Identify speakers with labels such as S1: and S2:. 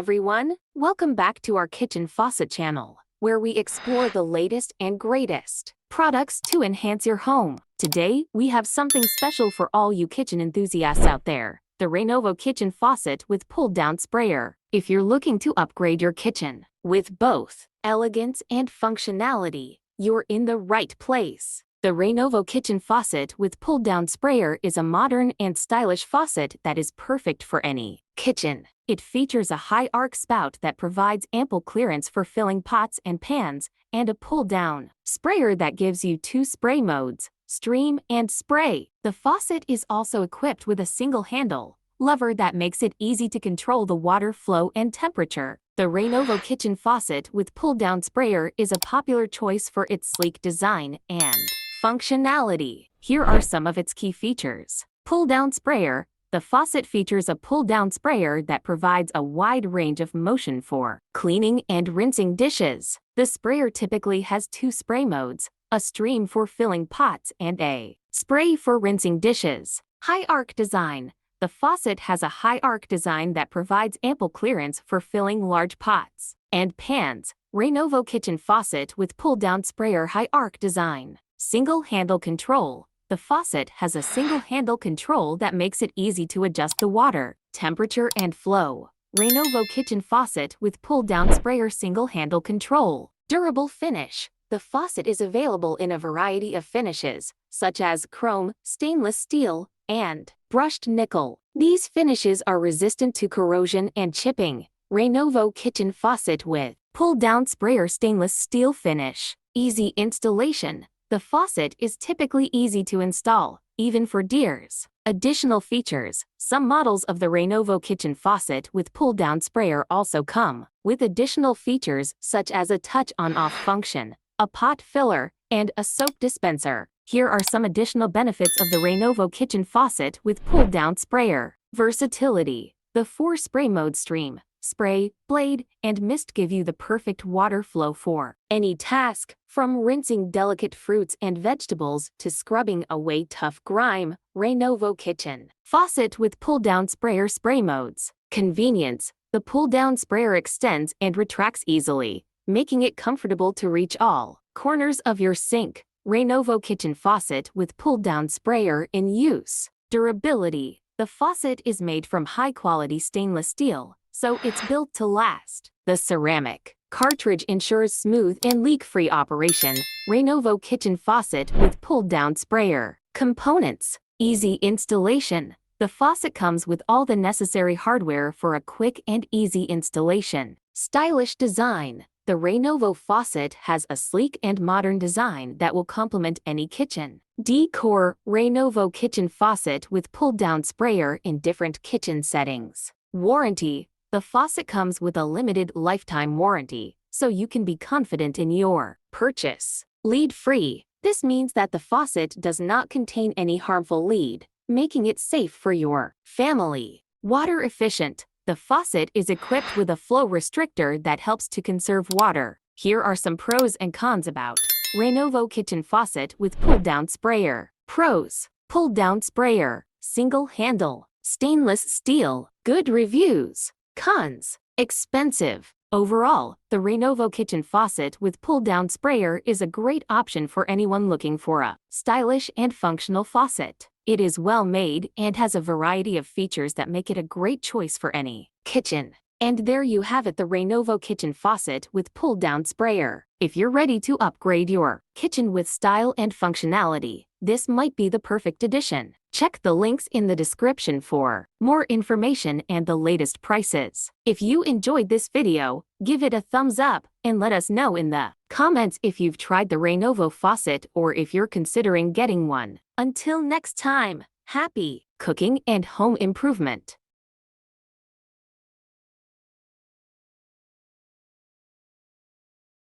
S1: everyone, welcome back to our Kitchen Faucet channel, where we explore the latest and greatest products to enhance your home. Today, we have something special for all you kitchen enthusiasts out there, the Rainovo Kitchen Faucet with pull-down sprayer. If you're looking to upgrade your kitchen with both elegance and functionality, you're in the right place. The Rainovo Kitchen Faucet with pull-down sprayer is a modern and stylish faucet that is perfect for any kitchen. It features a high arc spout that provides ample clearance for filling pots and pans, and a pull-down sprayer that gives you two spray modes, stream and spray. The faucet is also equipped with a single handle lever that makes it easy to control the water flow and temperature. The Rainovo Kitchen Faucet with pull-down sprayer is a popular choice for its sleek design and functionality. Here are some of its key features. Pull-down sprayer. The faucet features a pull-down sprayer that provides a wide range of motion for cleaning and rinsing dishes. The sprayer typically has two spray modes, a stream for filling pots and a spray for rinsing dishes. High arc design. The faucet has a high arc design that provides ample clearance for filling large pots and pans. Rainovo Kitchen Faucet with pull-down sprayer high arc design. Single handle control. The faucet has a single handle control that makes it easy to adjust the water, temperature and flow. Rainovo Kitchen Faucet with pull-down sprayer single handle control. Durable finish. The faucet is available in a variety of finishes, such as chrome, stainless steel, and brushed nickel. These finishes are resistant to corrosion and chipping. Rainovo Kitchen Faucet with pull-down sprayer stainless steel finish. Easy installation. The faucet is typically easy to install, even for deers. Additional features. Some models of the Rainovo Kitchen Faucet with pull-down sprayer also come with additional features such as a touch on-off function, a pot filler, and a soap dispenser. Here are some additional benefits of the Rainovo Kitchen Faucet with pull-down sprayer. Versatility. The 4 spray mode stream, spray, blade, and mist give you the perfect water flow for any task, from rinsing delicate fruits and vegetables to scrubbing away tough grime. Rainovo Kitchen Faucet with pull-down sprayer spray modes. Convenience. The pull-down sprayer extends and retracts easily, making it comfortable to reach all corners of your sink. Rainovo Kitchen Faucet with pull-down sprayer in use. Durability. The faucet is made from high-quality stainless steel, so it's built to last. The ceramic cartridge ensures smooth and leak-free operation. Rainovo Kitchen Faucet with pull-down sprayer. Components. Easy installation. The faucet comes with all the necessary hardware for a quick and easy installation. Stylish design. The Rainovo faucet has a sleek and modern design that will complement any kitchen decor. Rainovo Kitchen Faucet with pull-down sprayer in different kitchen settings. Warranty. The faucet comes with a limited lifetime warranty, so you can be confident in your purchase. Lead-free. This means that the faucet does not contain any harmful lead, making it safe for your family. Water efficient. The faucet is equipped with a flow restrictor that helps to conserve water. Here are some pros and cons about Rainovo Kitchen Faucet with pull-down sprayer. Pros. Pull-down sprayer. Single handle. Stainless steel. Good reviews. Cons. Expensive. Overall, the Rainovo Kitchen Faucet with pull-down sprayer is a great option for anyone looking for a stylish and functional faucet. It is well made and has a variety of features that make it a great choice for any kitchen. And there you have it, the Rainovo Kitchen Faucet with pull-down sprayer. If you're ready to upgrade your kitchen with style and functionality, this might be the perfect addition. Check the links in the description for more information and the latest prices. If you enjoyed this video, give it a thumbs up and let us know in the comments if you've tried the Rainovo faucet or if you're considering getting one. Until next time, happy cooking and home improvement.